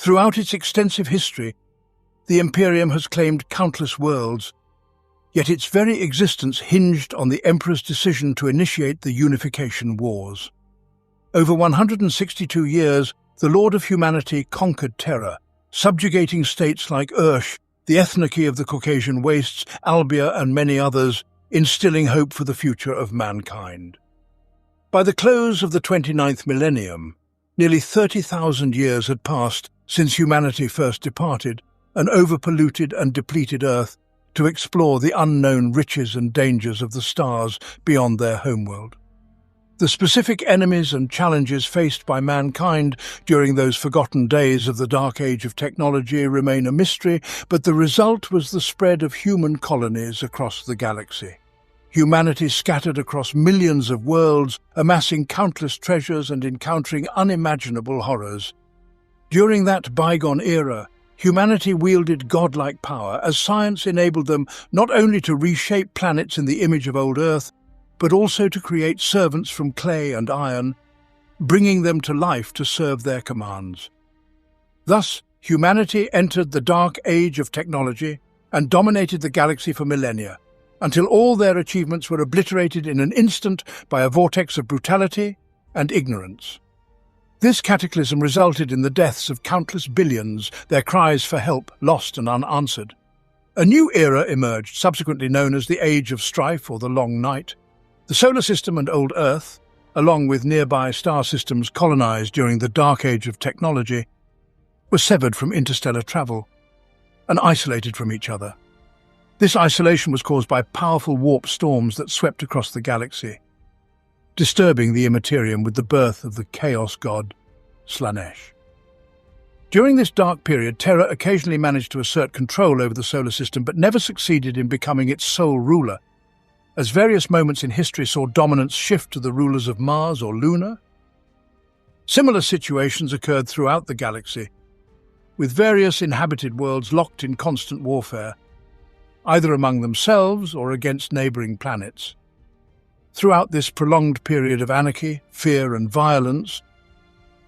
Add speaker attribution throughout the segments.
Speaker 1: Throughout its extensive history, the Imperium has claimed countless worlds, yet its very existence hinged on the Emperor's decision to initiate the Unification Wars. Over 162 years, the Lord of Humanity conquered Terra, subjugating states like Ursh, the ethnarchy of the Caucasian Wastes, Albia and many others, instilling hope for the future of mankind. By the close of the 29th millennium, nearly 30,000 years had passed since humanity first departed an overpolluted and depleted Earth to explore the unknown riches and dangers of the stars beyond their homeworld. The specific enemies and challenges faced by mankind during those forgotten days of the Dark Age of technology remain a mystery, but the result was the spread of human colonies across the galaxy. Humanity scattered across millions of worlds, amassing countless treasures and encountering unimaginable horrors. During that bygone era, humanity wielded godlike power as science enabled them not only to reshape planets in the image of old Earth, but also to create servants from clay and iron, bringing them to life to serve their commands. Thus, humanity entered the Dark Age of technology and dominated the galaxy for millennia, until all their achievements were obliterated in an instant by a vortex of brutality and ignorance. This cataclysm resulted in the deaths of countless billions, their cries for help lost and unanswered. A new era emerged, subsequently known as the Age of Strife or the Long Night. The Solar System and Old Earth, along with nearby star systems colonized during the Dark Age of technology, were severed from interstellar travel and isolated from each other. This isolation was caused by powerful warp storms that swept across the galaxy, disturbing the Immaterium with the birth of the chaos god, Slanesh. During this dark period, Terra occasionally managed to assert control over the solar system, but never succeeded in becoming its sole ruler, as various moments in history saw dominance shift to the rulers of Mars or Luna. Similar situations occurred throughout the galaxy, with various inhabited worlds locked in constant warfare, either among themselves or against neighboring planets. Throughout this prolonged period of anarchy, fear and violence,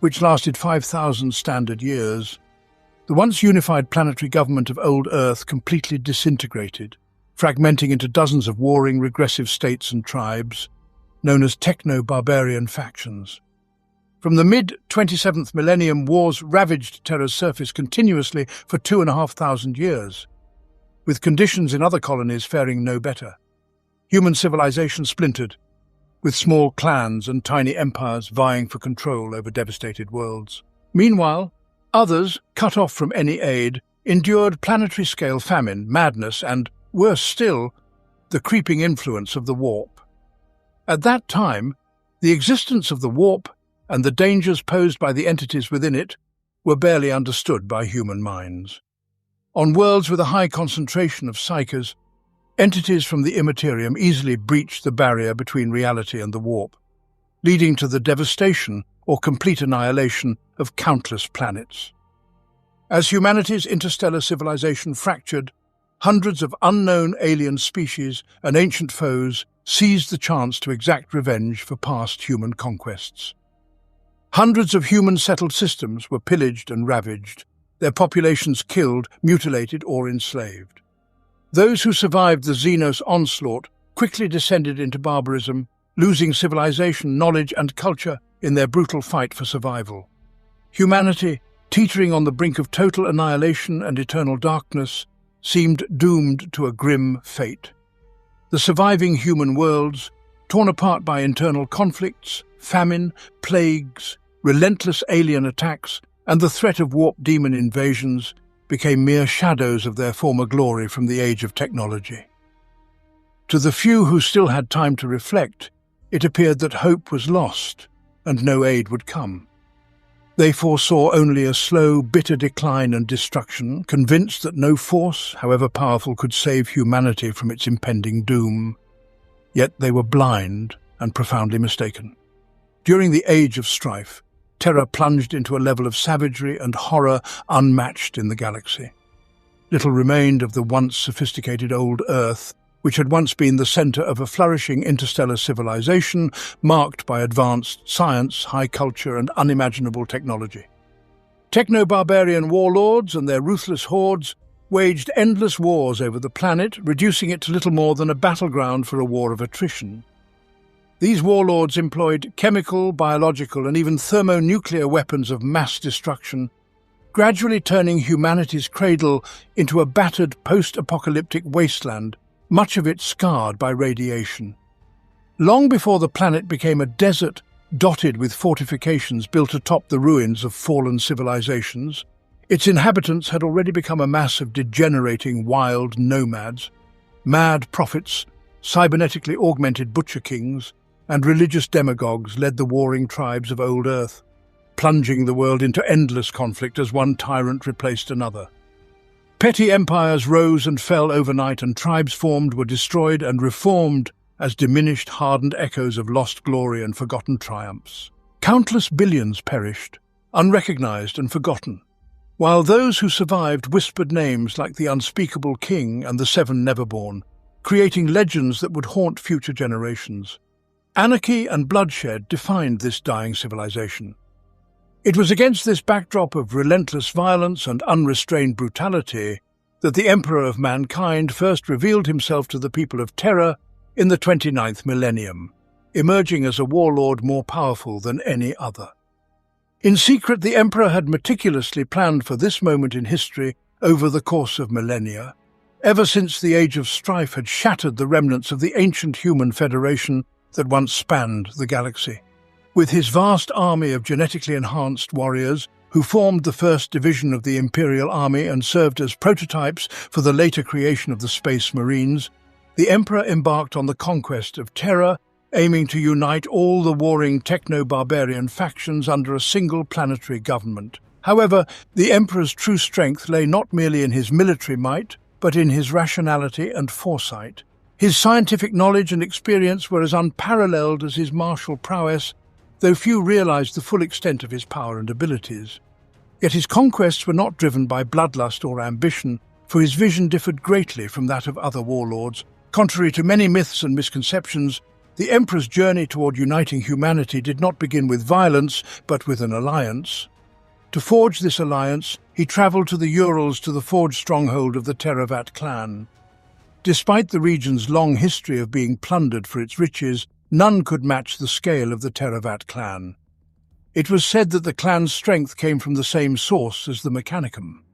Speaker 1: which lasted 5,000 standard years, the once unified planetary government of Old Earth completely disintegrated, fragmenting into dozens of warring, regressive states and tribes, known as techno-barbarian factions. From the mid-27th millennium, wars ravaged Terra's surface continuously for 2,500 years, with conditions in other colonies faring no better. Human civilization splintered, with small clans and tiny empires vying for control over devastated worlds. Meanwhile, others, cut off from any aid, endured planetary-scale famine, madness, and, worse still, the creeping influence of the warp. At that time, the existence of the warp and the dangers posed by the entities within it were barely understood by human minds. On worlds with a high concentration of psychers, entities from the Immaterium easily breached the barrier between reality and the warp, leading to the devastation or complete annihilation of countless planets. As humanity's interstellar civilization fractured, hundreds of unknown alien species and ancient foes seized the chance to exact revenge for past human conquests. Hundreds of human-settled systems were pillaged and ravaged, their populations killed, mutilated, or enslaved. Those who survived the Xenos onslaught quickly descended into barbarism, losing civilization, knowledge, and culture in their brutal fight for survival. Humanity, teetering on the brink of total annihilation and eternal darkness, seemed doomed to a grim fate. The surviving human worlds, torn apart by internal conflicts, famine, plagues, relentless alien attacks, and the threat of warp demon invasions, became mere shadows of their former glory from the age of technology. To the few who still had time to reflect, it appeared that hope was lost and no aid would come. They foresaw only a slow, bitter decline and destruction, convinced that no force, however powerful, could save humanity from its impending doom. Yet they were blind and profoundly mistaken. During the Age of Strife, Terra plunged into a level of savagery and horror unmatched in the galaxy. Little remained of the once sophisticated old Earth, which had once been the center of a flourishing interstellar civilization marked by advanced science, high culture, and unimaginable technology. Techno-barbarian warlords and their ruthless hordes waged endless wars over the planet, reducing it to little more than a battleground for a war of attrition. These warlords employed chemical, biological, and even thermonuclear weapons of mass destruction, gradually turning humanity's cradle into a battered post-apocalyptic wasteland, much of it scarred by radiation. Long before the planet became a desert dotted with fortifications built atop the ruins of fallen civilizations, its inhabitants had already become a mass of degenerating wild nomads, mad prophets, cybernetically augmented butcher kings, and religious demagogues led the warring tribes of old Earth, plunging the world into endless conflict as one tyrant replaced another. Petty empires rose and fell overnight, and tribes formed, were destroyed, and reformed as diminished, hardened echoes of lost glory and forgotten triumphs. Countless billions perished, unrecognized and forgotten, while those who survived whispered names like the Unspeakable King and the Seven Neverborn, creating legends that would haunt future generations. Anarchy and bloodshed defined this dying civilization. It was against this backdrop of relentless violence and unrestrained brutality that the Emperor of Mankind first revealed himself to the people of Terra in the 29th millennium, emerging as a warlord more powerful than any other. In secret, the Emperor had meticulously planned for this moment in history over the course of millennia, ever since the Age of Strife had shattered the remnants of the ancient human federation that once spanned the galaxy. With his vast army of genetically enhanced warriors, who formed the first division of the Imperial Army and served as prototypes for the later creation of the Space Marines, the Emperor embarked on the conquest of Terra, aiming to unite all the warring techno-barbarian factions under a single planetary government. However, the Emperor's true strength lay not merely in his military might, but in his rationality and foresight. His scientific knowledge and experience were as unparalleled as his martial prowess, though few realized the full extent of his power and abilities. Yet his conquests were not driven by bloodlust or ambition, for his vision differed greatly from that of other warlords. Contrary to many myths and misconceptions, the Emperor's journey toward uniting humanity did not begin with violence, but with an alliance. To forge this alliance, he traveled to the Urals to the forged stronghold of the Teravat clan. Despite the region's long history of being plundered for its riches, none could match the scale of the Teravat clan. It was said that the clan's strength came from the same source as the Mechanicum.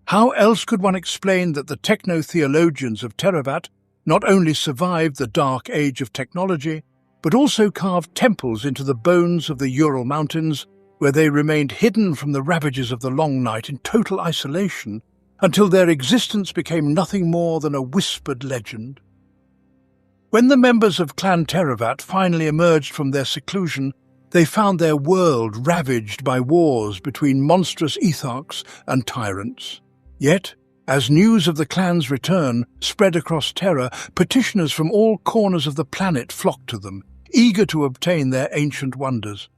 Speaker 1: How else could one explain that the techno-theologians of Teravat not only survived the dark age of technology, but also carved temples into the bones of the Ural Mountains, where they remained hidden from the ravages of the long night in total isolation until their existence became nothing more than a whispered legend? When the members of Clan Teravat finally emerged from their seclusion, they found their world ravaged by wars between monstrous etharchs and tyrants. Yet, as news of the clan's return spread across Terra, petitioners from all corners of the planet flocked to them, eager to obtain their ancient wonders.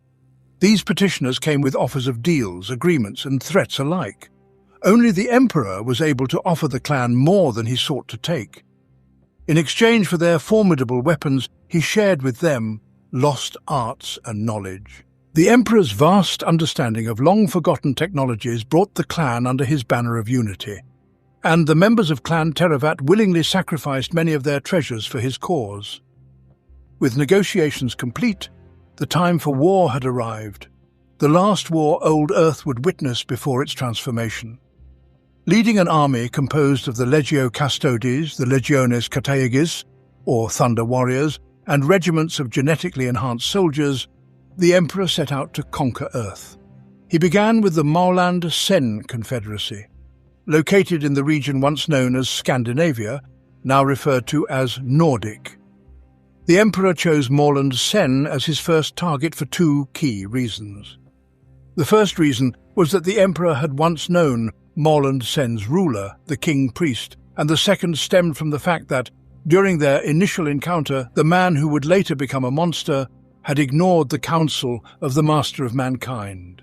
Speaker 1: These petitioners came with offers of deals, agreements, and threats alike. Only the Emperor was able to offer the clan more than he sought to take. In exchange for their formidable weapons, he shared with them lost arts and knowledge. The Emperor's vast understanding of long-forgotten technologies brought the clan under his banner of unity, and the members of Clan Teravat willingly sacrificed many of their treasures for his cause. With negotiations complete, the time for war had arrived, the last war old Earth would witness before its transformation. Leading an army composed of the Legio Custodes, the Legiones Kataegis, or Thunder Warriors, and regiments of genetically enhanced soldiers, the Emperor set out to conquer Earth. He began with the Mauland Sen Confederacy, located in the region once known as Scandinavia, now referred to as Nordic. The Emperor chose Morland Sen as his first target for two key reasons. The first reason was that the Emperor had once known Morland Sen's ruler, the King Priest, and the second stemmed from the fact that, during their initial encounter, the man who would later become a monster had ignored the counsel of the Master of Mankind.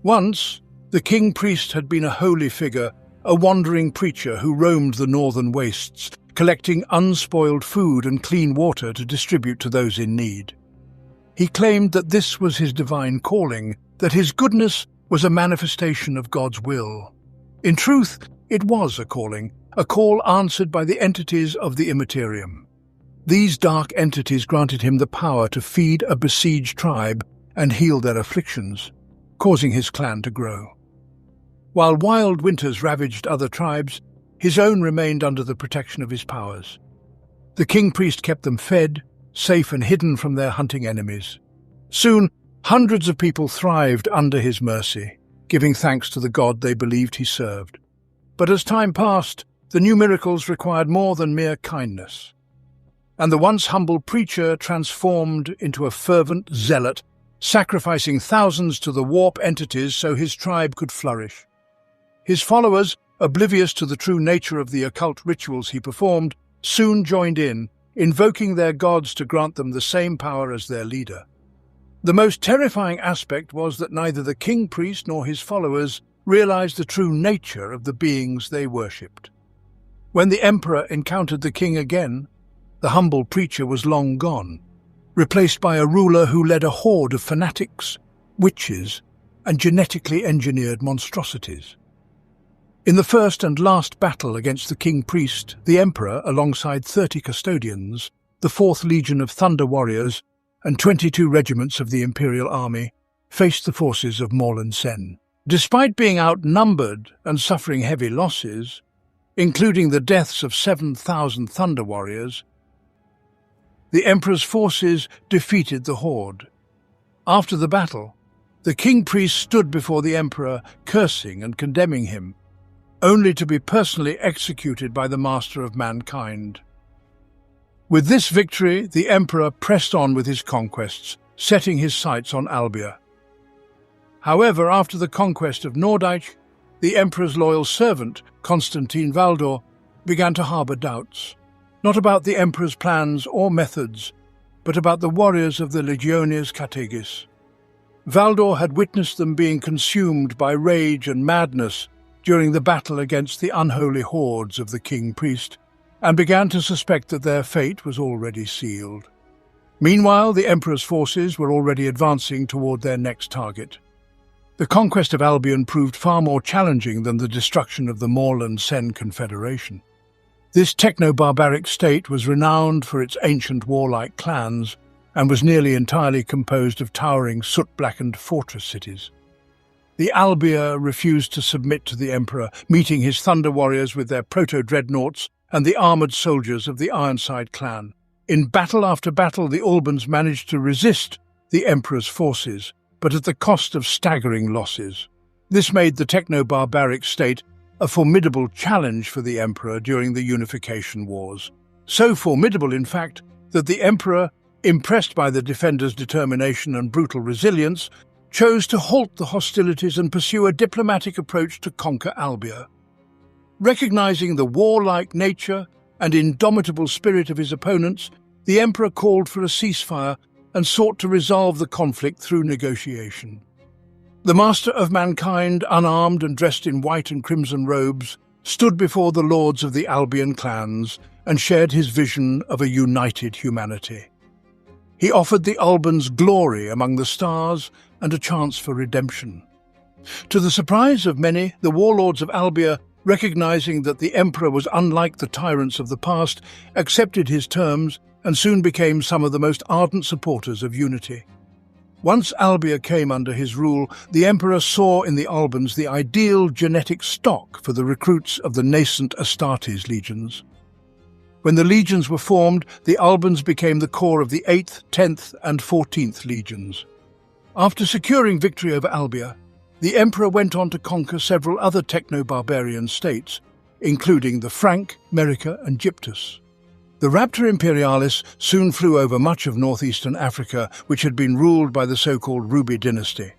Speaker 1: Once, the King Priest had been a holy figure, a wandering preacher who roamed the northern wastes, collecting unspoiled food and clean water to distribute to those in need. He claimed that this was his divine calling, that his goodness was a manifestation of God's will. In truth, it was a calling, a call answered by the entities of the Immaterium. These dark entities granted him the power to feed a besieged tribe and heal their afflictions, causing his clan to grow. While wild winters ravaged other tribes, his own remained under the protection of his powers. The king-priest kept them fed, safe and hidden from their hunting enemies. Soon, hundreds of people thrived under his mercy, giving thanks to the God they believed he served. But as time passed, the new miracles required more than mere kindness. And the once humble preacher transformed into a fervent zealot, sacrificing thousands to the warp entities so his tribe could flourish. His followers, oblivious to the true nature of the occult rituals he performed, soon joined in, invoking their gods to grant them the same power as their leader. The most terrifying aspect was that neither the king-priest nor his followers realized the true nature of the beings they worshipped. When the emperor encountered the king again, the humble preacher was long gone, replaced by a ruler who led a horde of fanatics, witches, and genetically engineered monstrosities. In the first and last battle against the king-priest, the emperor, alongside 30 custodians, the 4th Legion of Thunder Warriors, and 22 regiments of the Imperial Army, faced the forces of Morlan Sen. Despite being outnumbered and suffering heavy losses, including the deaths of 7,000 Thunder Warriors, the emperor's forces defeated the horde. After the battle, the king-priest stood before the emperor, cursing and condemning him, only to be personally executed by the master of mankind. With this victory, the emperor pressed on with his conquests, setting his sights on Albia. However, after the conquest of Nordeich, the emperor's loyal servant, Constantine Valdor, began to harbour doubts, not about the emperor's plans or methods, but about the warriors of the Legiones Categis. Valdor had witnessed them being consumed by rage and madness during the battle against the unholy hordes of the king-priest, and began to suspect that their fate was already sealed. Meanwhile, the emperor's forces were already advancing toward their next target. The conquest of Albion proved far more challenging than the destruction of the Morlan Sen Confederation. This techno-barbaric state was renowned for its ancient warlike clans and was nearly entirely composed of towering, soot-blackened fortress cities. The Albia refused to submit to the emperor, meeting his thunder warriors with their proto-dreadnoughts and the armoured soldiers of the Ironside clan. In battle after battle, the Albans managed to resist the emperor's forces, but at the cost of staggering losses. This made the techno-barbaric state a formidable challenge for the emperor during the Unification Wars. So formidable, in fact, that the emperor, impressed by the defenders' determination and brutal resilience, chose to halt the hostilities and pursue a diplomatic approach to conquer Albia. Recognizing the warlike nature and indomitable spirit of his opponents, the emperor called for a ceasefire and sought to resolve the conflict through negotiation. The master of mankind, unarmed and dressed in white and crimson robes, stood before the lords of the Albion clans and shared his vision of a united humanity. He offered the Albans glory among the stars and a chance for redemption. To the surprise of many, the warlords of Albia, recognizing that the emperor was unlike the tyrants of the past, accepted his terms and soon became some of the most ardent supporters of unity. Once Albia came under his rule, the emperor saw in the Albans the ideal genetic stock for the recruits of the nascent Astartes legions. When the legions were formed, the Albans became the core of the 8th, 10th and 14th legions. After securing victory over Albia, the emperor went on to conquer several other techno-barbarian states, including the Frank, Merica and Gyptus. The Raptor Imperialis soon flew over much of northeastern Africa, which had been ruled by the so-called Ruby dynasty.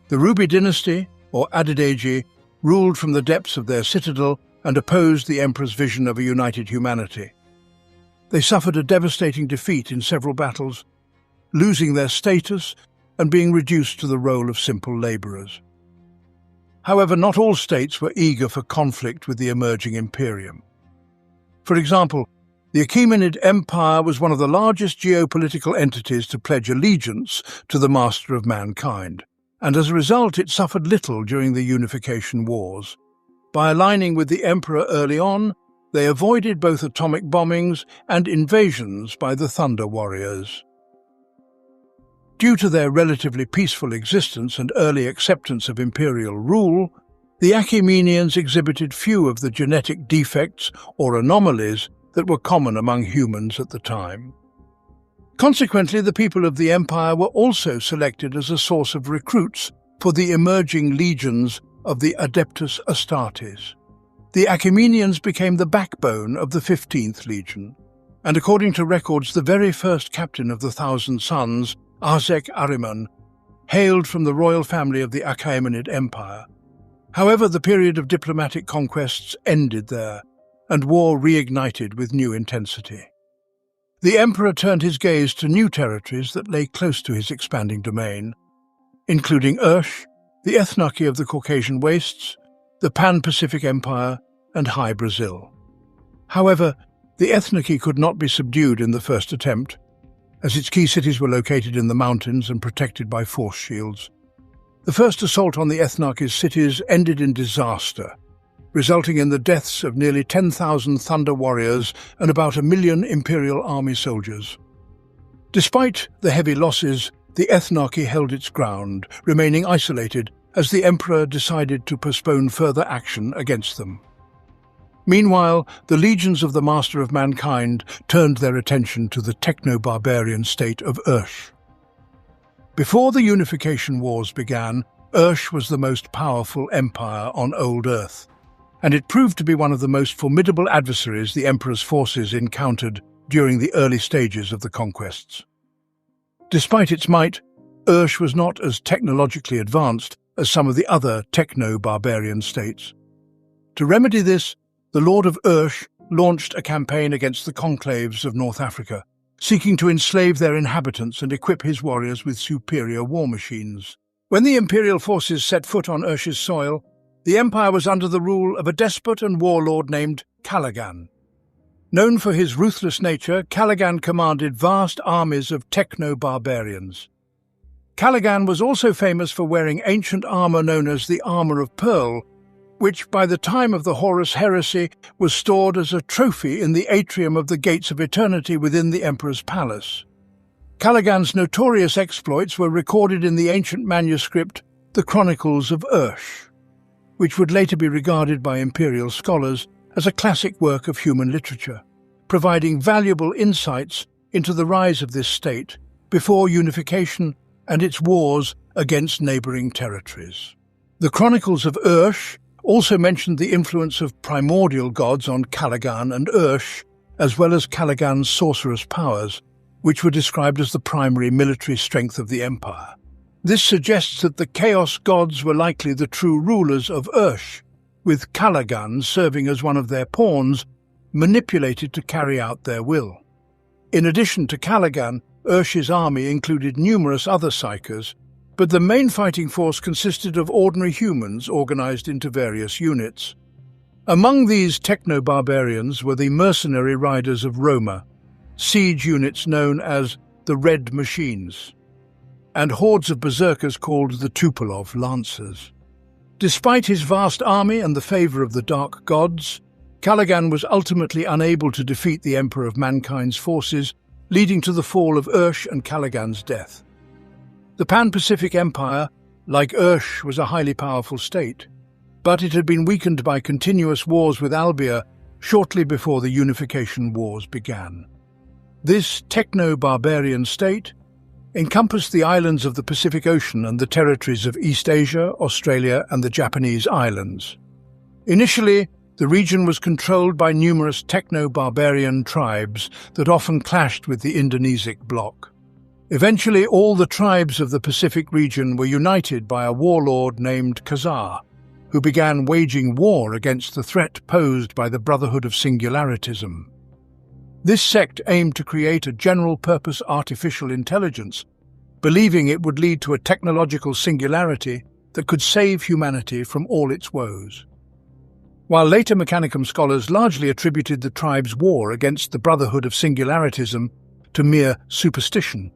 Speaker 1: The Ruby dynasty, or Adedeji, ruled from the depths of their citadel and opposed the emperor's vision of a united humanity. They suffered a devastating defeat in several battles, losing their status and being reduced to the role of simple labourers. However, not all states were eager for conflict with the emerging Imperium. For example, the Achaemenid Empire was one of the largest geopolitical entities to pledge allegiance to the master of mankind. and as a result it suffered little during the Unification Wars. By aligning with the Emperor early on, they avoided both atomic bombings and invasions by the Thunder Warriors. Due to their relatively peaceful existence and early acceptance of imperial rule, the Achaemenians exhibited few of the genetic defects or anomalies that were common among humans at the time. Consequently, the people of the empire were also selected as a source of recruits for the emerging legions of the Adeptus Astartes. The Achaemenians became the backbone of the 15th Legion, and according to records, the very first captain of the Thousand Sons, Arzek Ahriman, hailed from the royal family of the Achaemenid Empire. However, the period of diplomatic conquests ended there, and war reignited with new intensity. The emperor turned his gaze to new territories that lay close to his expanding domain, including Ursh, the ethnarchy of the Caucasian Wastes, the Pan-Pacific Empire, and High Brazil. However, the ethnarchy could not be subdued in the first attempt, as its key cities were located in the mountains and protected by force shields. The first assault on the ethnarchy's cities ended in disaster, resulting in the deaths of nearly 10,000 Thunder Warriors and about 1 million Imperial Army soldiers. Despite the heavy losses, the ethnarchy held its ground, remaining isolated as the Emperor decided to postpone further action against them. Meanwhile, the legions of the Master of Mankind turned their attention to the techno-barbarian state of Ursh. Before the Unification Wars began, Ursh was the most powerful empire on Old Earth, and it proved to be one of the most formidable adversaries the Emperor's forces encountered during the early stages of the conquests. Despite its might, Ursh was not as technologically advanced as some of the other techno-barbarian states. To remedy this, the Lord of Ursh launched a campaign against the conclaves of North Africa, seeking to enslave their inhabitants and equip his warriors with superior war machines. When the imperial forces set foot on Ursh's soil, the empire was under the rule of a despot and warlord named Caligan. Known for his ruthless nature, Caligan commanded vast armies of techno-barbarians. Caligan was also famous for wearing ancient armor known as the Armor of Pearl, which by the time of the Horus Heresy was stored as a trophy in the atrium of the Gates of Eternity within the Emperor's palace. Caligan's notorious exploits were recorded in the ancient manuscript, the Chronicles of Ursh, which would later be regarded by imperial scholars as a classic work of human literature, providing valuable insights into the rise of this state before unification and its wars against neighboring territories. The Chronicles of Ursh also mentioned the influence of primordial gods on Caligan and Ursh, as well as Caligan's sorcerous powers, which were described as the primary military strength of the empire. This suggests that the Chaos gods were likely the true rulers of Ursh, with Caligan serving as one of their pawns, manipulated to carry out their will. In addition to Caligan, Ursh's army included numerous other psykers, but the main fighting force consisted of ordinary humans organized into various units. Among these techno-barbarians were the mercenary riders of Roma, siege units known as the Red Machines, and hordes of berserkers called the Tupolov Lancers. Despite his vast army and the favor of the Dark Gods, Caligan was ultimately unable to defeat the Emperor of Mankind's forces, leading to the fall of Ursh and Caligan's death. The Pan-Pacific Empire, like Ursh, was a highly powerful state, but it had been weakened by continuous wars with Albia shortly before the Unification Wars began. This techno-barbarian state encompassed the islands of the Pacific Ocean and the territories of East Asia, Australia, and the Japanese islands. Initially, the region was controlled by numerous techno-barbarian tribes that often clashed with the Indonesic bloc. Eventually, all the tribes of the Pacific region were united by a warlord named Khazar, who began waging war against the threat posed by the Brotherhood of Singularitism. This sect aimed to create a general-purpose artificial intelligence, believing it would lead to a technological singularity that could save humanity from all its woes. While later Mechanicum scholars largely attributed the tribe's war against the Brotherhood of Singularitism to mere superstition,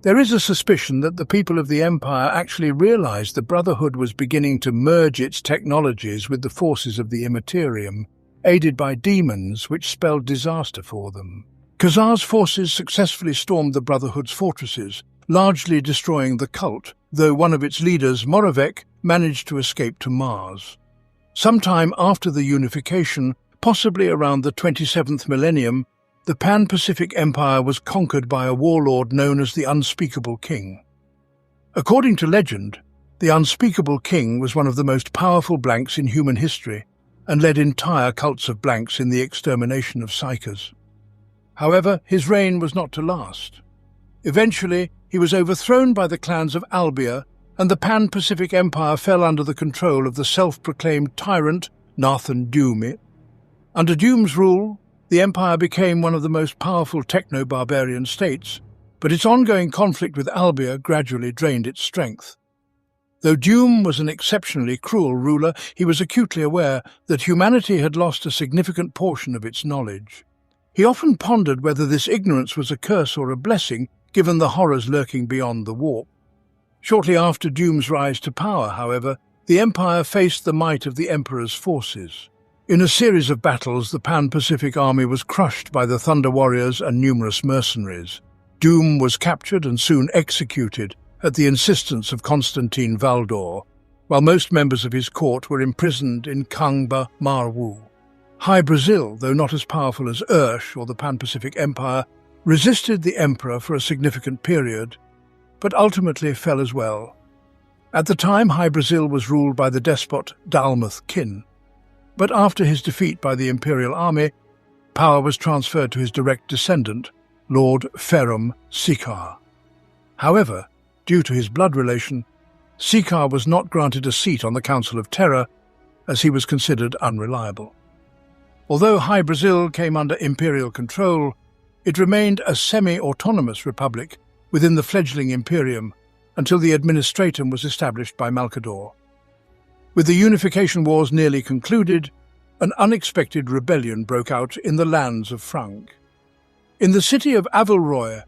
Speaker 1: There is a suspicion that the people of the Empire actually realized the Brotherhood was beginning to merge its technologies with the forces of the Immaterium, aided by demons which spelled disaster for them. Khazar's forces successfully stormed the Brotherhood's fortresses, largely destroying the cult, though one of its leaders, Moravec, managed to escape to Mars. Sometime after the Unification, possibly around the 27th millennium, the Pan-Pacific Empire was conquered by a warlord known as the Unspeakable King. According to legend, the Unspeakable King was one of the most powerful blanks in human history and led entire cults of blanks in the extermination of psychers. However, his reign was not to last. Eventually, he was overthrown by the clans of Albia, and the Pan-Pacific Empire fell under the control of the self-proclaimed tyrant Nathan Dume. Under Dume's rule, the empire became one of the most powerful techno-barbarian states, but its ongoing conflict with Albia gradually drained its strength. Though Dume was an exceptionally cruel ruler, he was acutely aware that humanity had lost a significant portion of its knowledge. He often pondered whether this ignorance was a curse or a blessing, given the horrors lurking beyond the warp. Shortly after Dume's rise to power, however, the Empire faced the might of the Emperor's forces. In a series of battles, the Pan-Pacific Army was crushed by the Thunder Warriors and numerous mercenaries. Dume was captured and soon executed at the insistence of Constantine Valdor, while most members of his court were imprisoned in Kangba Marwu. High Brazil, though not as powerful as Ursh or the Pan-Pacific Empire, resisted the Emperor for a significant period, but ultimately fell as well. At the time, High Brazil was ruled by the despot Dalmuth Kin, but after his defeat by the Imperial Army, power was transferred to his direct descendant, Lord Ferrum Sikar. However, due to his blood relation, Sikar was not granted a seat on the Council of Terror, as he was considered unreliable. Although High Brazil came under imperial control, it remained a semi-autonomous republic within the fledgling Imperium until the Administratum was established by Malcador. With the Unification Wars nearly concluded, an unexpected rebellion broke out in the lands of Frank. In the city of Avilroy,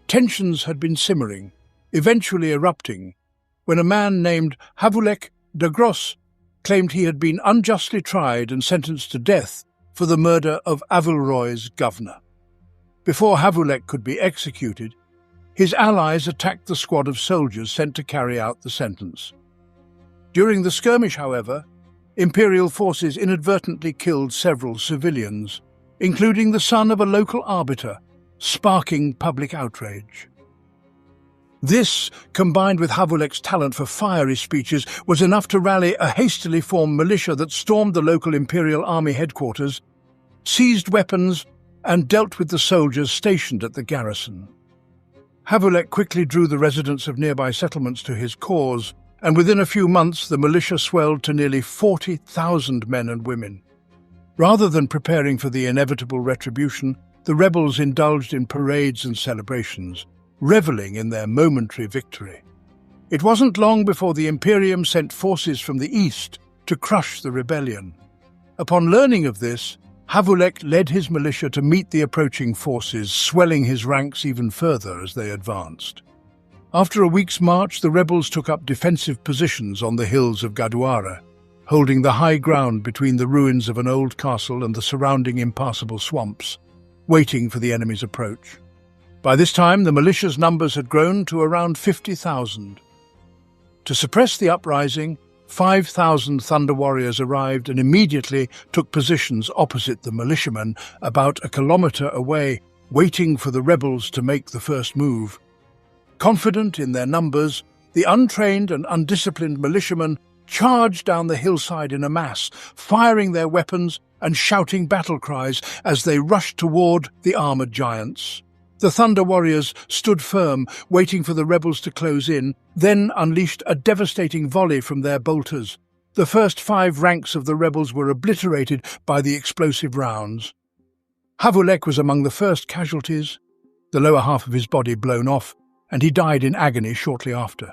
Speaker 1: tensions had been simmering, eventually erupting, when a man named Havulek de Gros claimed he had been unjustly tried and sentenced to death for the murder of Avilroy's governor. Before Havulek could be executed, his allies attacked the squad of soldiers sent to carry out the sentence. During the skirmish, however, Imperial forces inadvertently killed several civilians, including the son of a local arbiter, sparking public outrage. This, combined with Havulek's talent for fiery speeches, was enough to rally a hastily formed militia that stormed the local Imperial Army headquarters, seized weapons, and dealt with the soldiers stationed at the garrison. Havulek quickly drew the residents of nearby settlements to his cause, and within a few months the militia swelled to nearly 40,000 men and women. Rather than preparing for the inevitable retribution, the rebels indulged in parades and celebrations, reveling in their momentary victory. It wasn't long before the Imperium sent forces from the east to crush the rebellion. Upon learning of this, Havulek led his militia to meet the approaching forces, swelling his ranks even further as they advanced. After a week's march, the rebels took up defensive positions on the hills of Gaduara, holding the high ground between the ruins of an old castle and the surrounding impassable swamps, waiting for the enemy's approach. By this time, the militia's numbers had grown to around 50,000. To suppress the uprising, 5,000 Thunder Warriors arrived and immediately took positions opposite the militiamen, about a kilometre away, waiting for the rebels to make the first move. Confident in their numbers, the untrained and undisciplined militiamen charged down the hillside in a mass, firing their weapons and shouting battle cries as they rushed toward the armoured giants. The Thunder Warriors stood firm, waiting for the rebels to close in, then unleashed a devastating volley from their bolters. The first 5 ranks of the rebels were obliterated by the explosive rounds. Havulek was among the first casualties, the lower half of his body blown off, and he died in agony shortly after.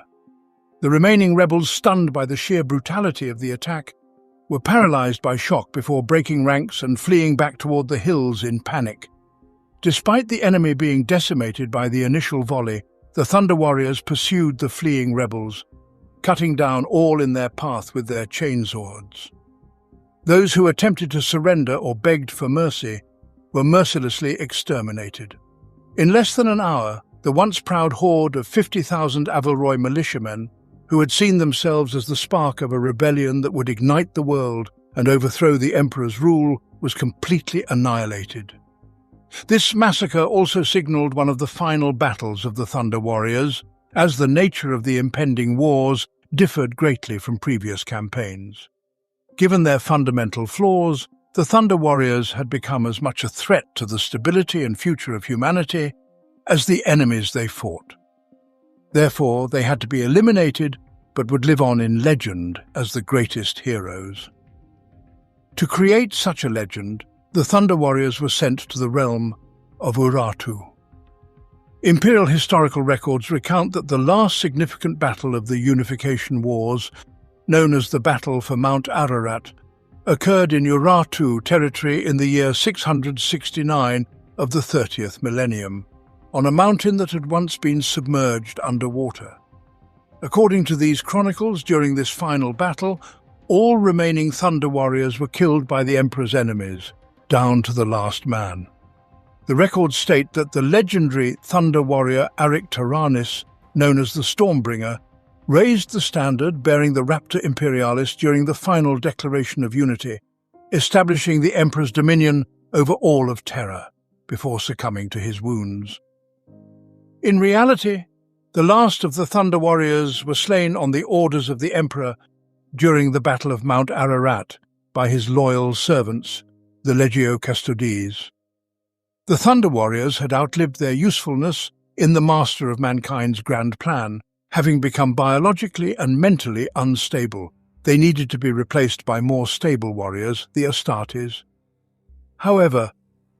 Speaker 1: The remaining rebels, stunned by the sheer brutality of the attack, were paralyzed by shock before breaking ranks and fleeing back toward the hills in panic. Despite the enemy being decimated by the initial volley, the Thunder Warriors pursued the fleeing rebels, cutting down all in their path with their chainswords. Those who attempted to surrender or begged for mercy were mercilessly exterminated. In less than an hour, the once proud horde of 50,000 Avalroy militiamen, who had seen themselves as the spark of a rebellion that would ignite the world and overthrow the Emperor's rule, was completely annihilated. This massacre also signaled one of the final battles of the Thunder Warriors, as the nature of the impending wars differed greatly from previous campaigns. Given their fundamental flaws, the Thunder Warriors had become as much a threat to the stability and future of humanity as the enemies they fought. Therefore, they had to be eliminated, but would live on in legend as the greatest heroes. To create such a legend, the Thunder Warriors were sent to the realm of Urartu. Imperial historical records recount that the last significant battle of the Unification Wars, known as the Battle for Mount Ararat, occurred in Urartu territory in the year 669 of the 30th millennium, on a mountain that had once been submerged underwater. According to these chronicles, during this final battle, all remaining Thunder Warriors were killed by the Emperor's enemies, down to the last man. The records state that the legendary Thunder Warrior Aric Taranis, known as the Stormbringer, raised the standard bearing the Raptor Imperialis during the final declaration of unity, establishing the Emperor's dominion over all of Terra, before succumbing to his wounds. In reality, the last of the Thunder Warriors were slain on the orders of the Emperor during the Battle of Mount Ararat by his loyal servants, the Legio Custodes. The Thunder Warriors had outlived their usefulness in the Master of Mankind's grand plan. Having become biologically and mentally unstable, they needed to be replaced by more stable warriors, the Astartes. However,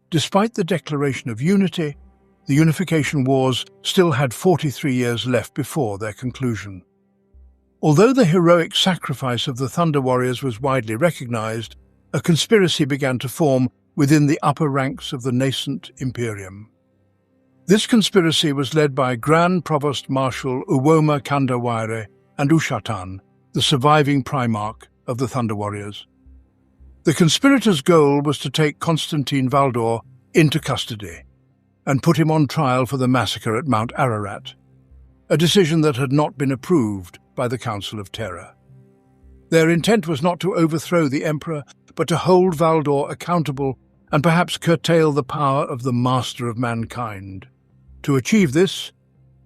Speaker 1: despite the declaration of unity, the Unification Wars still had 43 years left before their conclusion. Although the heroic sacrifice of the Thunder Warriors was widely recognized, a conspiracy began to form within the upper ranks of the nascent Imperium. This conspiracy was led by Grand Provost Marshal Uwoma Kandawire and Ushatan, the surviving Primarch of the Thunder Warriors. The conspirators' goal was to take Constantine Valdor into custody and put him on trial for the massacre at Mount Ararat, a decision that had not been approved by the Council of Terra. Their intent was not to overthrow the Emperor, but to hold Valdor accountable and perhaps curtail the power of the Master of Mankind. To achieve this,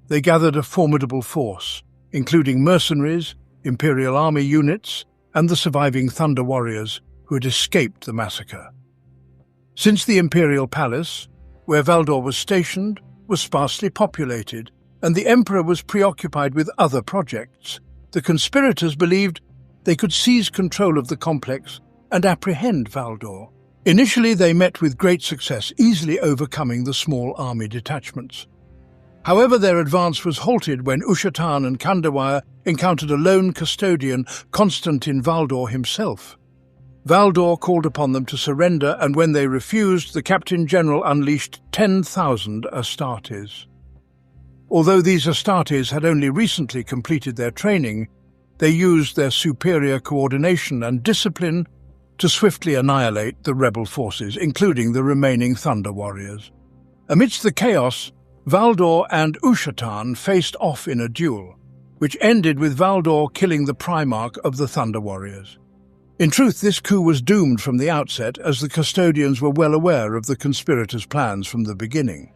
Speaker 1: they gathered a formidable force, including mercenaries, Imperial Army units, and the surviving Thunder Warriors who had escaped the massacre. Since the Imperial Palace, where Valdor was stationed, was sparsely populated, and the Emperor was preoccupied with other projects, the conspirators believed they could seize control of the complex and apprehend Valdor. Initially, they met with great success, easily overcoming the small army detachments. However, their advance was halted when Ushatan and Kandawire encountered a lone custodian, Constantine Valdor himself. Valdor called upon them to surrender, and when they refused, the Captain General unleashed 10,000 Astartes. Although these Astartes had only recently completed their training, they used their superior coordination and discipline to swiftly annihilate the rebel forces, including the remaining Thunder Warriors. Amidst the chaos, Valdor and Ushatan faced off in a duel, which ended with Valdor killing the Primarch of the Thunder Warriors. In truth, this coup was doomed from the outset, as the custodians were well aware of the conspirators' plans from the beginning.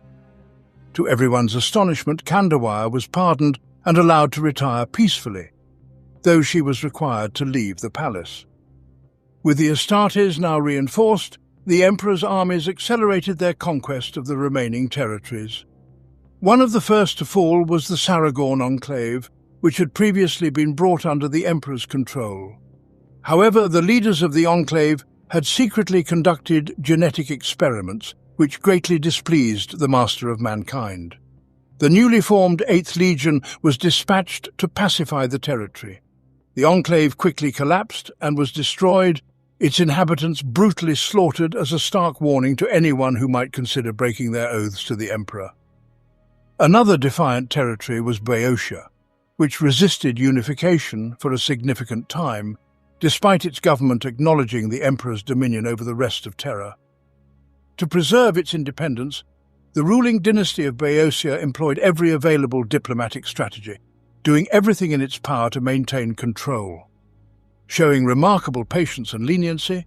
Speaker 1: To everyone's astonishment, Kandawire was pardoned and allowed to retire peacefully, though she was required to leave the palace. With the Astartes now reinforced, the Emperor's armies accelerated their conquest of the remaining territories. One of the first to fall was the Saragorn Enclave, which had previously been brought under the Emperor's control. However, the leaders of the Enclave had secretly conducted genetic experiments, which greatly displeased the Master of Mankind. The newly formed 8th Legion was dispatched to pacify the territory. The Enclave quickly collapsed and was destroyed, its inhabitants brutally slaughtered as a stark warning to anyone who might consider breaking their oaths to the Emperor. Another defiant territory was Boeotia, which resisted unification for a significant time, despite its government acknowledging the emperor's dominion over the rest of Terra. To preserve its independence, the ruling dynasty of Boeotia employed every available diplomatic strategy, doing everything in its power to maintain control. Showing remarkable patience and leniency,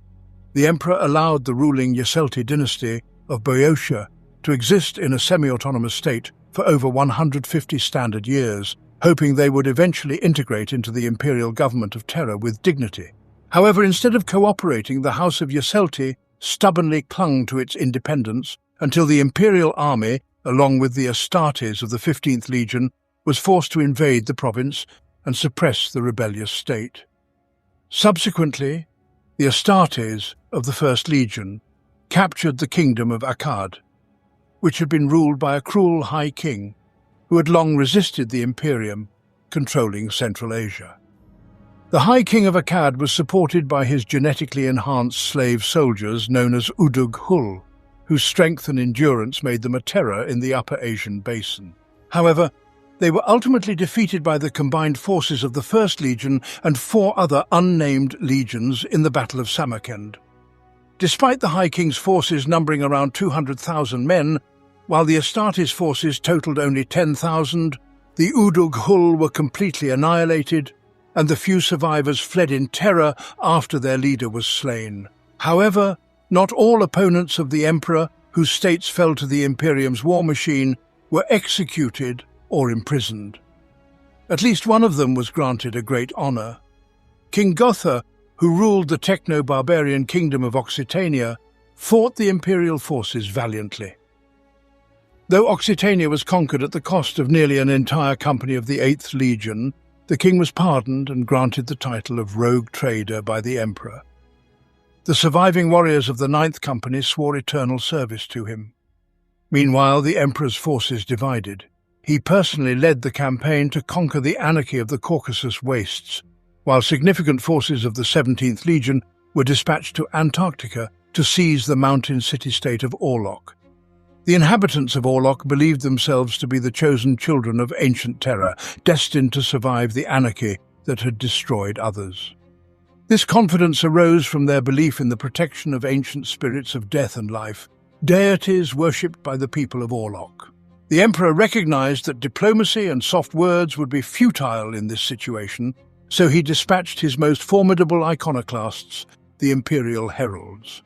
Speaker 1: the emperor allowed the ruling Yselte dynasty of Boeotia to exist in a semi-autonomous state for over 150 standard years, hoping they would eventually integrate into the imperial government of Terra with dignity. However, instead of cooperating, the House of Yselte stubbornly clung to its independence until the imperial army, along with the Astartes of the 15th Legion, was forced to invade the province and suppress the rebellious state. Subsequently, the Astartes of the 1st Legion captured the kingdom of Akkad, which had been ruled by a cruel high king who had long resisted the Imperium, controlling Central Asia. The High King of Akkad was supported by his genetically enhanced slave soldiers known as Udug Hul, whose strength and endurance made them a terror in the Upper Asian basin. However, they were ultimately defeated by the combined forces of the 1st Legion and 4 other unnamed legions in the Battle of Samarkand. Despite the High King's forces numbering around 200,000 men, while the Astartes forces totaled only 10,000, the Udug Hul were completely annihilated, and the few survivors fled in terror after their leader was slain. However, not all opponents of the emperor, whose states fell to the Imperium's war machine, were executed or imprisoned. At least one of them was granted a great honor. King Gotha, who ruled the techno-barbarian kingdom of Occitania, fought the imperial forces valiantly. Though Occitania was conquered at the cost of nearly an entire company of the 8th Legion, the king was pardoned and granted the title of Rogue Trader by the emperor. The surviving warriors of the 9th Company swore eternal service to him. Meanwhile, the emperor's forces divided. He personally led the campaign to conquer the anarchy of the Caucasus wastes, while significant forces of the 17th Legion were dispatched to Antarctica to seize the mountain city-state of Orlok. The inhabitants of Orlok believed themselves to be the chosen children of ancient Terra, destined to survive the anarchy that had destroyed others. This confidence arose from their belief in the protection of ancient spirits of death and life, deities worshipped by the people of Orlok. The emperor recognized that diplomacy and soft words would be futile in this situation, so he dispatched his most formidable iconoclasts, the imperial heralds.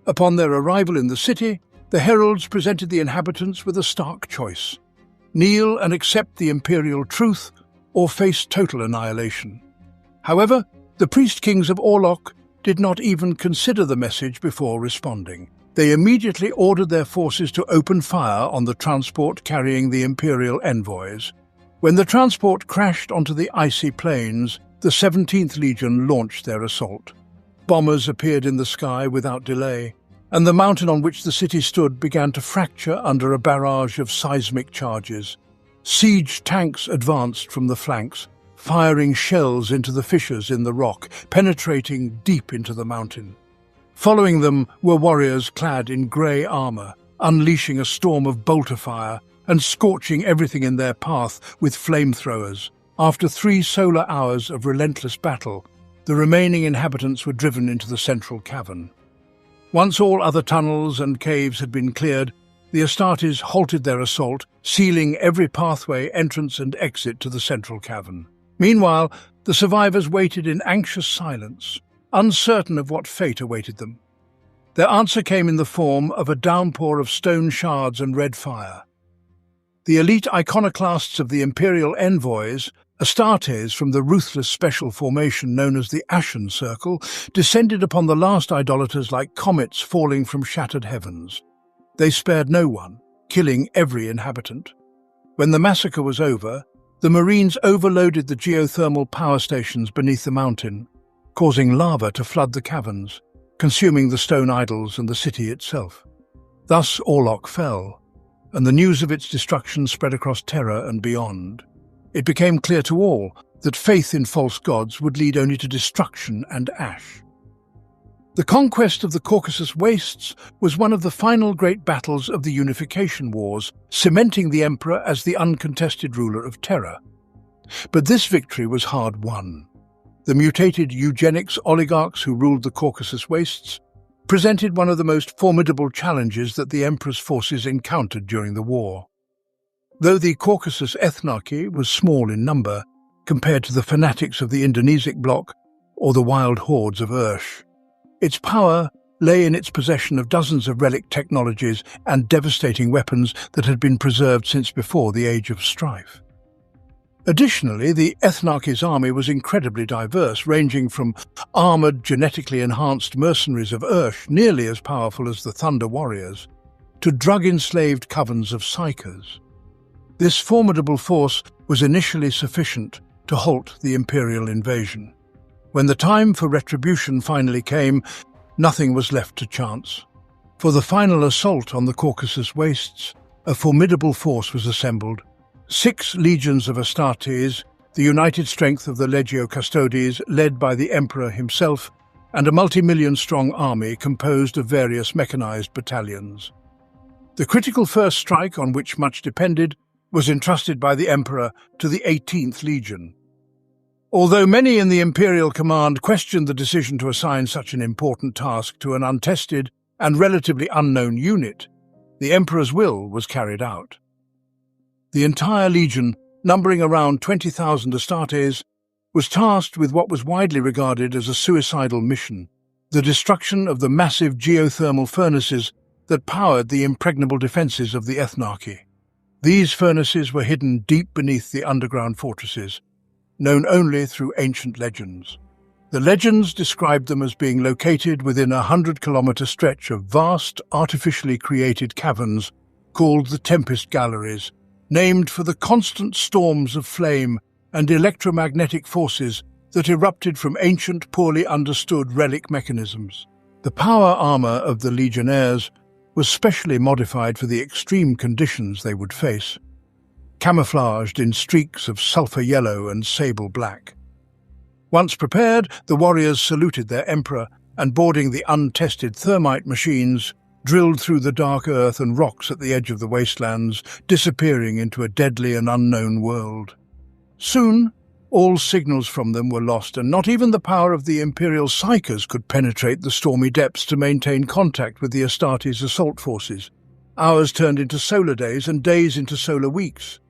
Speaker 1: Upon their arrival in the city, the heralds presented the inhabitants with a stark choice: kneel and accept the imperial truth, or face total annihilation. However, the priest-kings of Orlok did not even consider the message before responding. They immediately ordered their forces to open fire on the transport carrying the imperial envoys. When the transport crashed onto the icy plains, the 17th Legion launched their assault. Bombers appeared in the sky without delay, and the mountain on which the city stood began to fracture under a barrage of seismic charges. Siege tanks advanced from the flanks, firing shells into the fissures in the rock, penetrating deep into the mountain. Following them were warriors clad in grey armor, unleashing a storm of bolter fire and scorching everything in their path with flamethrowers. After 3 solar hours of relentless battle, the remaining inhabitants were driven into the central cavern. Once all other tunnels and caves had been cleared, the Astartes halted their assault, sealing every pathway, entrance and exit to the central cavern. Meanwhile, the survivors waited in anxious silence, uncertain of what fate awaited them. Their answer came in the form of a downpour of stone shards and red fire. The elite iconoclasts of the imperial envoys, Astartes from the ruthless special formation known as the Ashen Circle, descended upon the last idolaters like comets falling from shattered heavens. They spared no one, killing every inhabitant. When the massacre was over, the Marines overloaded the geothermal power stations beneath the mountain, causing lava to flood the caverns, consuming the stone idols and the city itself. Thus Orlok fell, and the news of its destruction spread across Terra and beyond. It became clear to all that faith in false gods would lead only to destruction and ash. The conquest of the Caucasus Wastes was one of the final great battles of the Unification Wars, cementing the emperor as the uncontested ruler of Terra. But this victory was hard won. The mutated eugenics oligarchs who ruled the Caucasus Wastes presented one of the most formidable challenges that the emperor's forces encountered during the war. Though the Caucasus ethnarchy was small in number compared to the fanatics of the Indonesic bloc or the wild hordes of Ursh, its power lay in its possession of dozens of relic technologies and devastating weapons that had been preserved since before the Age of Strife. Additionally, the ethnarchy's army was incredibly diverse, ranging from armoured, genetically enhanced mercenaries of Ursh, nearly as powerful as the Thunder Warriors, to drug-enslaved covens of psychers. This formidable force was initially sufficient to halt the imperial invasion. When the time for retribution finally came, nothing was left to chance. For the final assault on the Caucasus Wastes, a formidable force was assembled. 6 legions of Astartes, the united strength of the Legio Custodes, led by the emperor himself, and a multi-million-strong army composed of various mechanized battalions. The critical first strike, on which much depended, was entrusted by the emperor to the 18th Legion. Although many in the imperial command questioned the decision to assign such an important task to an untested and relatively unknown unit, the emperor's will was carried out. The entire legion, numbering around 20,000 Astartes, was tasked with what was widely regarded as a suicidal mission: the destruction of the massive geothermal furnaces that powered the impregnable defences of the ethnarchy. These furnaces were hidden deep beneath the underground fortresses, known only through ancient legends. The legends described them as being located within a 100-kilometre stretch of vast, artificially created caverns called the Tempest Galleries, named for the constant storms of flame and electromagnetic forces that erupted from ancient, poorly understood relic mechanisms. The power armour of the legionnaires was specially modified for the extreme conditions they would face, camouflaged in streaks of sulphur yellow and sable black. Once prepared, the warriors saluted their emperor and, boarding the untested thermite machines, drilled through the dark earth and rocks at the edge of the wastelands, disappearing into a deadly and unknown world. Soon, all signals from them were lost, and not even the power of the imperial psychers could penetrate the stormy depths to maintain contact with the Astartes assault forces. Hours turned into solar days and days into solar weeks,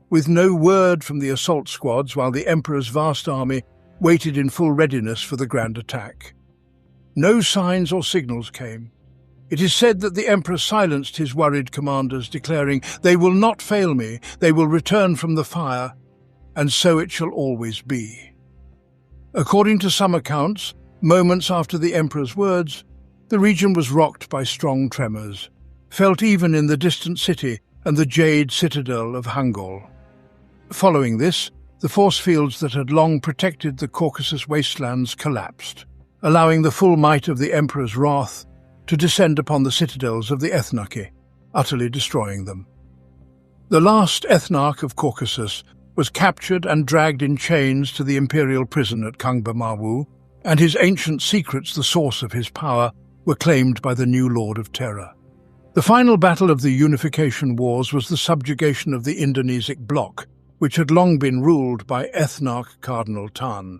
Speaker 1: with no word from the assault squads, while the emperor's vast army waited in full readiness for the grand attack. No signs or signals came. It is said that the emperor silenced his worried commanders, declaring, "They will not fail me, they will return from the fire, and so it shall always be." According to some accounts, moments after the emperor's words, the region was rocked by strong tremors, felt even in the distant city and the jade citadel of Hangul. Following this, the force fields that had long protected the Caucasus wastelands collapsed, allowing the full might of the emperor's wrath to descend upon the citadels of the ethnarchy, utterly destroying them. The last ethnarch of Caucasus was captured and dragged in chains to the imperial prison at Kangba, and his ancient secrets, the source of his power, were claimed by the new Lord of Terra. The final battle of the Unification Wars was the subjugation of the Indonesic bloc, which had long been ruled by Ethnarch Cardinal Tan.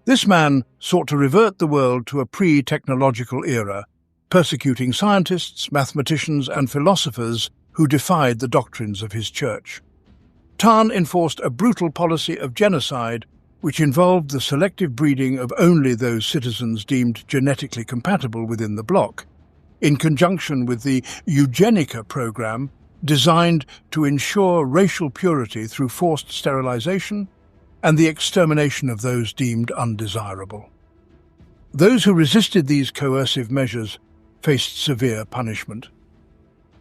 Speaker 1: This man sought to revert the world to a pre-technological era, persecuting scientists, mathematicians, and philosophers who defied the doctrines of his church. Tan enforced a brutal policy of genocide, which involved the selective breeding of only those citizens deemed genetically compatible within the bloc, in conjunction with the Eugenica program designed to ensure racial purity through forced sterilization and the extermination of those deemed undesirable. Those who resisted these coercive measures faced severe punishment.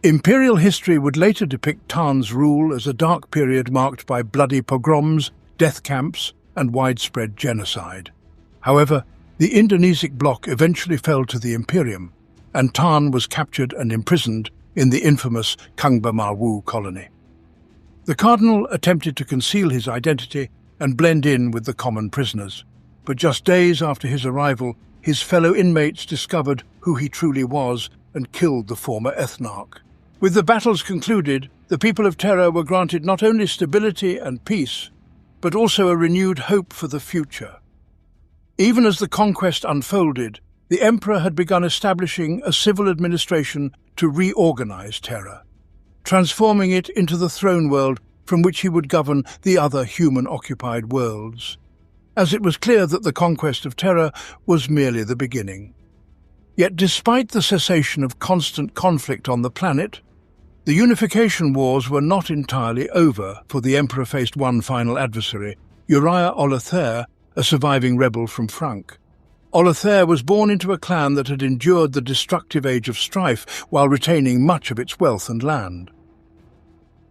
Speaker 1: Imperial history would later depict Tan's rule as a dark period marked by bloody pogroms, death camps, and widespread genocide. However, the Indonesic bloc eventually fell to the Imperium, and Tan was captured and imprisoned in the infamous Kangba colony. The cardinal attempted to conceal his identity and blend in with the common prisoners, but just days after his arrival, his fellow inmates discovered who he truly was and killed the former ethnarch. With the battles concluded, the people of Terra were granted not only stability and peace, but also a renewed hope for the future. Even as the conquest unfolded, the Emperor had begun establishing a civil administration to reorganize Terra, transforming it into the throne world from which he would govern the other human-occupied worlds, as it was clear that the conquest of Terra was merely the beginning. Yet despite the cessation of constant conflict on the planet, the Unification Wars were not entirely over, for the Emperor faced one final adversary, Uriah Olathair, a surviving rebel from Frank. Olathair was born into a clan that had endured the destructive age of strife while retaining much of its wealth and land.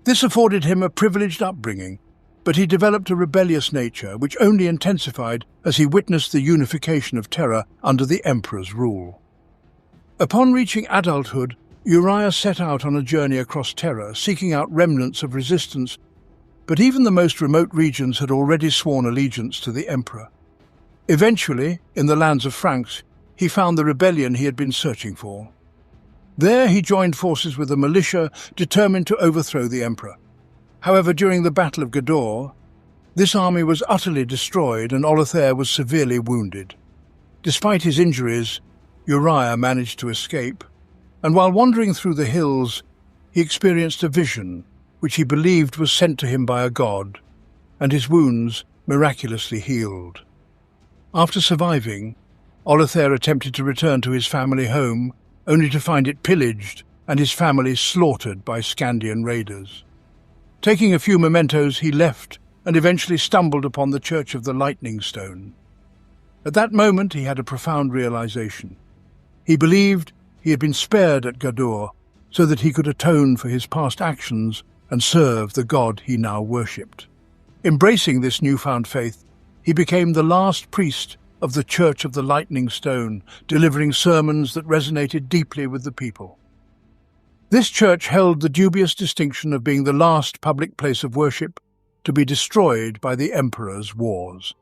Speaker 1: This afforded him a privileged upbringing, but he developed a rebellious nature which only intensified as he witnessed the unification of Terra under the Emperor's rule. Upon reaching adulthood, Uriah set out on a journey across Terra, seeking out remnants of resistance, but even the most remote regions had already sworn allegiance to the Emperor. Eventually, in the lands of Franks, he found the rebellion he had been searching for. There he joined forces with a militia determined to overthrow the Emperor. However, during the Battle of Gador, this army was utterly destroyed and Olathair was severely wounded. Despite his injuries, Uriah managed to escape, and while wandering through the hills, he experienced a vision which he believed was sent to him by a god, and his wounds miraculously healed. After surviving, Olathair attempted to return to his family home, only to find it pillaged and his family slaughtered by Scandian raiders. Taking a few mementos, he left and eventually stumbled upon the Church of the Lightning Stone. At that moment, he had a profound realization. He believed he had been spared at Gador so that he could atone for his past actions and serve the god he now worshipped. Embracing this newfound faith, he became the last priest of the Church of the Lightning Stone, delivering sermons that resonated deeply with the people. This church held the dubious distinction of being the last public place of worship to be destroyed by the Emperor's wars.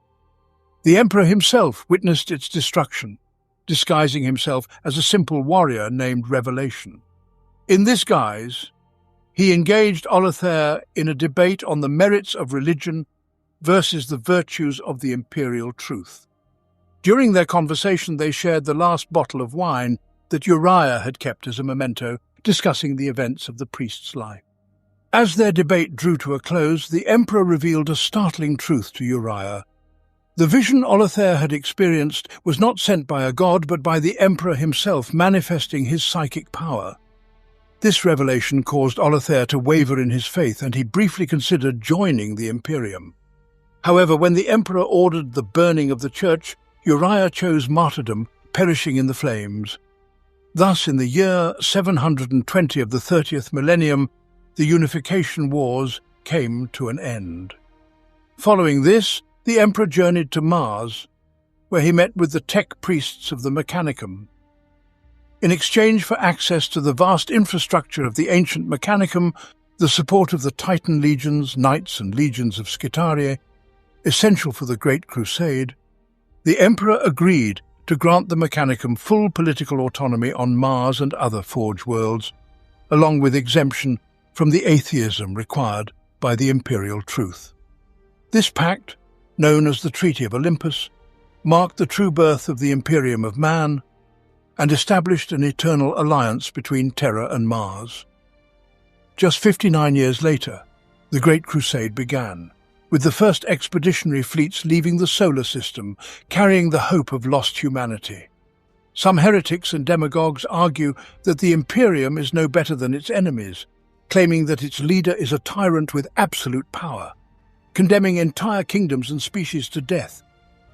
Speaker 1: The Emperor himself witnessed its destruction, disguising himself as a simple warrior named Revelation. In this guise, he engaged Olathair in a debate on the merits of religion versus the virtues of the imperial truth. During their conversation, they shared the last bottle of wine that Uriah had kept as a memento, discussing the events of the priest's life. As their debate drew to a close, the Emperor revealed a startling truth to Uriah. The vision Olathair had experienced was not sent by a god, but by the Emperor himself, manifesting his psychic power. This revelation caused Olathair to waver in his faith, and he briefly considered joining the Imperium. However, when the Emperor ordered the burning of the church, Uriah chose martyrdom, perishing in the flames. Thus, in the year 720 of the 30th millennium, the Unification Wars came to an end. Following this, the Emperor journeyed to Mars, where he met with the tech priests of the Mechanicum. In exchange for access to the vast infrastructure of the ancient Mechanicum, the support of the Titan legions, knights and legions of Scitaria, essential for the Great Crusade, the Emperor agreed to grant the Mechanicum full political autonomy on Mars and other Forge worlds, along with exemption from the atheism required by the imperial truth. This pact, known as the Treaty of Olympus, marked the true birth of the Imperium of Man and established an eternal alliance between Terra and Mars. Just 59 years later, the Great Crusade began, with the first expeditionary fleets leaving the solar system, carrying the hope of lost humanity. Some heretics and demagogues argue that the Imperium is no better than its enemies, claiming that its leader is a tyrant with absolute power, condemning entire kingdoms and species to death.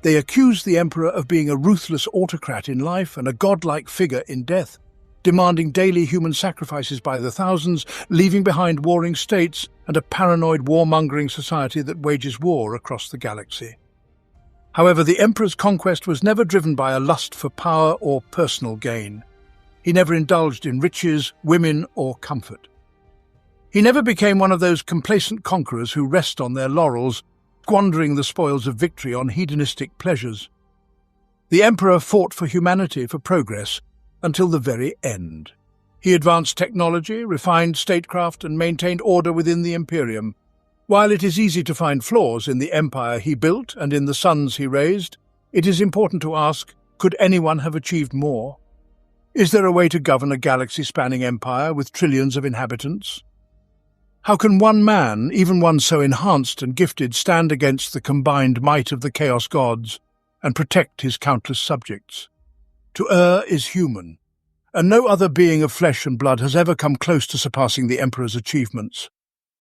Speaker 1: They accuse the Emperor of being a ruthless autocrat in life and a godlike figure in death, demanding daily human sacrifices by the thousands, leaving behind warring states and a paranoid warmongering society that wages war across the galaxy. However, the Emperor's conquest was never driven by a lust for power or personal gain. He never indulged in riches, women, or comfort. He never became one of those complacent conquerors who rest on their laurels, squandering the spoils of victory on hedonistic pleasures. The Emperor fought for humanity, for progress, until the very end. He advanced technology, refined statecraft, and maintained order within the Imperium. While it is easy to find flaws in the empire he built and in the sons he raised, it is important to ask, could anyone have achieved more? Is there a way to govern a galaxy-spanning empire with trillions of inhabitants? How can one man, even one so enhanced and gifted, stand against the combined might of the Chaos Gods and protect his countless subjects? To err is human, and no other being of flesh and blood has ever come close to surpassing the Emperor's achievements.